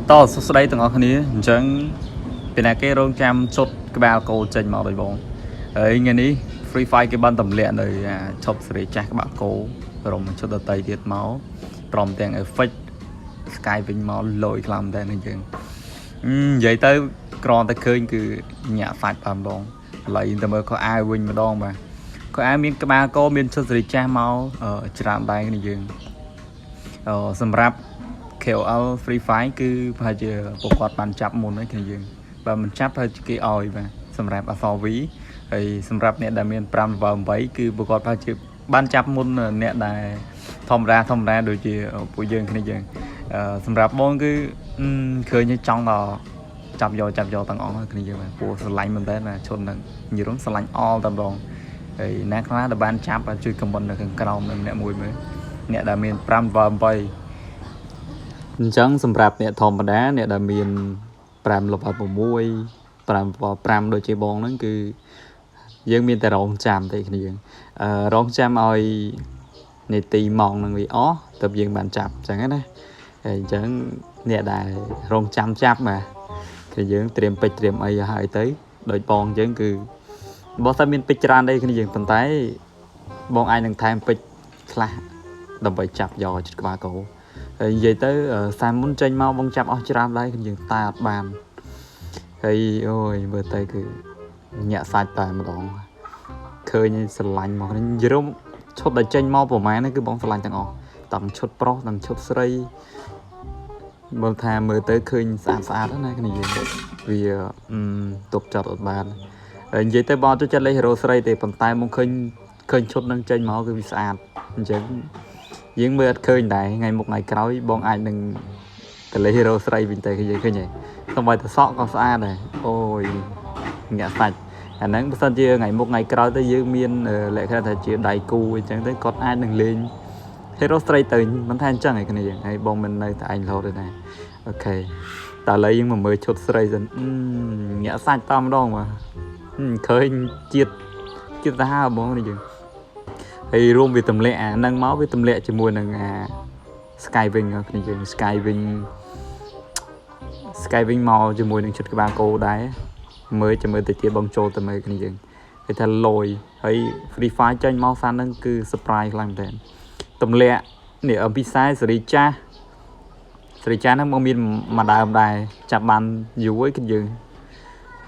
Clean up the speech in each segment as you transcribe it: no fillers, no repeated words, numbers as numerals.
to số đây từng ở này chẳng bên này cái rong chăm chốt cái bao cô trên màu đầy bóng ấy nghe ní free fire cái ban tầm lệ rồi chốt sẽ chắc các bạn cô rồi mình cho tờ tiệt máu tròn tiền effect sky vinh máu lội làm đây này chừng vậy tới còn tới khơi cứ nhà phạt làm bóng lại tầm có ai win mà đong mà có ai miếng cái ba cô miếng cho sẽ chắc máu ở trạm đây này chừng sầm rap KOL Free Fire គឺប្រហែលជាពួកគាត់បានចាប់មុនហើយគ្នាយើងបើមិនចាប់ហើយគេឲ្យបាទសម្រាប់ ASV ហើយសម្រាប់អ្នកដែលមាន5 8គឺពួកគាត់ប្រហែលជាបានចាប់មុនអ្នកដែលធម្មតាដូចជាពួកយើងគ្នាយើងសម្រាប់បងគឺឃើញចង់ដល់ចាប់យកទាំងអស់គ្នាយើងបាទពួកស្រឡាញ់មែនតើណាឈុននឹងនិយាយរំស្រឡាញ់អល់តែម្ដងហើយអ្នកខ្លះដែលបានចាប់ជួយ comment នៅខាងក្រោមនឹងអ្នកមួយមើលអ្នកដែលមាន5 8អញ្ចឹងសម្រាប់អ្នកធម្មតាអ្នកដែលមាន5 5 ដូចជាបងហ្នឹងគឺយើងមានតែរងចាំទេគ្នាយើងរងចាំឲ្យនីតិម៉ោងហ្នឹងវាអស់ទៅយើងបានចាប់អញ្ចឹងណាហើយអញ្ចឹងអ្នកដែលរងចាំចាប់បាទគឺយើងត្រៀមពេជ្រត្រៀមអីឲ្យទៅដូចបងអញ្ចឹងគឺបើថាមានពេជ្រច្រើនទេគ្នាយើងប៉ុន្តែបងអាចនឹងថែមពេជ្រខ្លះដើម្បីចាប់យកចិត្តក្បាលគោហើយនិយាយទៅសាមុនចេញមកបងចាប់អស់ច្រើនដែរយើងតែអត់បានហើយអូយមើលទៅគឺញាក់សាច់តែម្ដងឃើញស្រឡាញ់មកនេះយំឈុតដែលចេញមកប្រហែលហ្នឹងគឺបងស្រឡាញ់ទាំងអស់ទាំងឈុតប្រុសទាំងឈុតស្រីមើលថាមើលទៅឃើញស្អាតណាគ្នាយើងវាទុកចិត្តអត់បានហើយនិយាយទៅបងចូលចិត្តលេខហេរ៉ូស្រីទេប៉ុន្តែមកឃើញឈុតហ្នឹងចេញមកគឺវាស្អាតអញ្ចឹងយើងមើលអត់ឃើញដែរថ្ងៃមុខថ្ងៃក្រោយបងអាចនឹងទៅលេ hero ស្រីវិញទៅឃើញទេសូម្បីតែសក់ក៏ស្អាតដែរអូយញាក់សាច់អាហ្នឹងបើសិនជាថ្ងៃមុខថ្ងៃក្រោយទៅយើងមានលក្ខណៈថាជាដៃគូអញ្ចឹងទៅគាត់អាចនឹងលេង hero ស្រីទៅមិនថាអញ្ចឹងឯគ្នាហើយបងមិននៅតែឯងរហូតទេណាអូខេតែឥឡូវយើងមកមើលឈុតស្រីសិនញាក់សាច់តាមម្ដងមកឃើញជាតិសាហាវបងនេះយើងហើយរួមវាទម្លាក់អាហ្នឹងមកវាទម្លាក់ជាមួយនឹងអា Sky Wing គ្នាយើង Sky Wing មកជាមួយនឹងឈុតក្បាលគោដែរមើលទៅជាបងចូលទៅមើលគ្នាយើងគេថាលយហើយ Free Fire ចេញមកសានហ្នឹងគឺ surprise ខ្លាំងមែនទម្លាក់នេះអំពីសាយសេរីចាស់ហ្នឹងមកមានមួយដើមដែរចាប់បានយូរហើយគ្នាយើង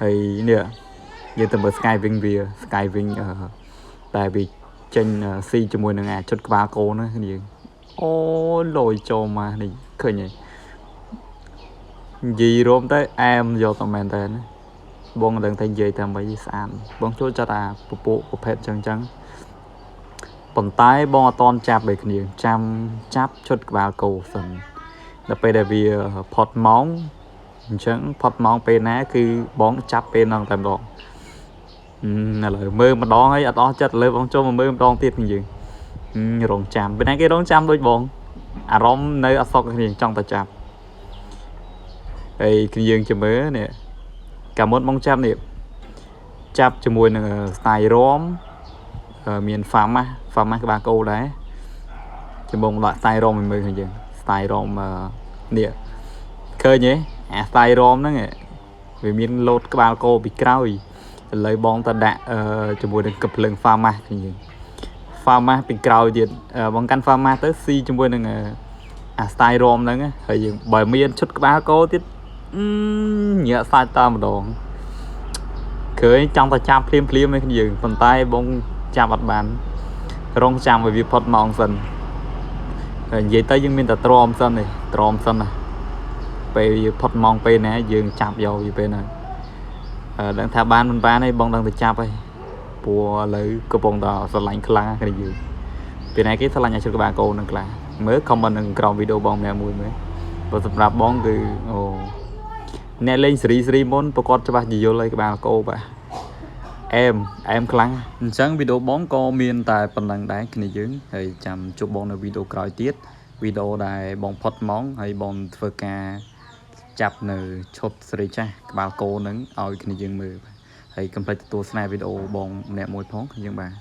ហើយនេះយើងទៅមើល Sky Wing វា Sky Wing តែវាចេញស៊ីជាមួយនឹងអាឈុតក្បាលគោណាគ្នាយើងអូលយចូលមកនេះឃើញហ៎និយាយរួមទៅអែមយកតែមែនតើបងដឹងតែនិយាយតែមិនស្អាតបងចូលចិត្តអាពពួកប្រភេទចឹងប៉ុន្តែបងអត់តន់ចាប់ដូចគ្នាចាប់ឈុតក្បាលគោសិនដល់ពេលដែលវាផុតម៉ោងអញ្ចឹងផុតម៉ោងពេលណាគឺបងចាប់ពេលហ្នឹងតែម្ដងឥឡូវមើលម្ដងហើយអត់អស់ចិត្តលើបងចូលមកមើលម្ដងទៀតគ្នាយើងរងចាំពេលណាគេរងចាំដូចបងអារម្មណ៍នៅអត់សុខគ្នាចង់តែចាប់ហើយគ្នាយើងចាំមើលនេះកាលមុនបងចាប់នេះចាប់ជាមួយនឹង style rom មាន farma ក្បាលគោដែរចាំបងដាក់ style rom មើលគ្នាយើង style rom នេះឃើញទេអា style rom ហ្នឹងវាមានលោតក្បាលគោពីក្រោយឥឡូវបងតដាក់ជាមួយនឹងកភ្លើង farma គ្នាយើង farma ពីក្រោយទៀតបងកាន់ farma ទៅស៊ីជាមួយនឹងអា style rom ហ្នឹងហើយយើងបើមានឈុតក្បាលគោទៀតញាក់សាច់តាមម្ដងឃើញចង់តែចាប់ភ្លាមឯគ្នាយើងប៉ុន្តែបងចាប់អត់បានរងចាំឲ្យវាផុតម៉ោងសិនហើយនិយាយទៅយើងមានតែទ្រាំសិនណាពេលវាផុតម៉ោងពេលណាយើងចាប់យកវាពេលណាដឹងថាបានមិនបានទេបងដឹងតែចាប់ហើយព្រោះឥឡូវកំពុងតែស្រឡាញ់ខ្លាំងគ្នាយើងពេលណាគេស្រឡាញ់អាឈុតក្បាលគោនឹងខ្លាំងមើល comment នឹងក្រោមវីដេអូបងម្នាក់មួយមើលបើសម្រាប់បងគឺអូអ្នកលេងសេរីមុនប្រកបច្បាស់ជាយល់ហើយក្បាលគោបាទអែមខ្លាំងអញ្ចឹងវីដេអូបងក៏មានតែប៉ុណ្្នឹងដែរគ្នាយើងហើយចាំជួបបងនៅវីដេអូក្រោយទៀតវីដេអូដែលបងផុតម៉ោងហើយបងធ្វើការចាប់នៅឈុតសេរីចាស់ក្បាលគោនឹងឲ្យគ្នាយើងមើលហើយកុំភ្លេចទទួលស្នេហ៍វីដេអូបងម្នាក់មួយផងយើងបាទ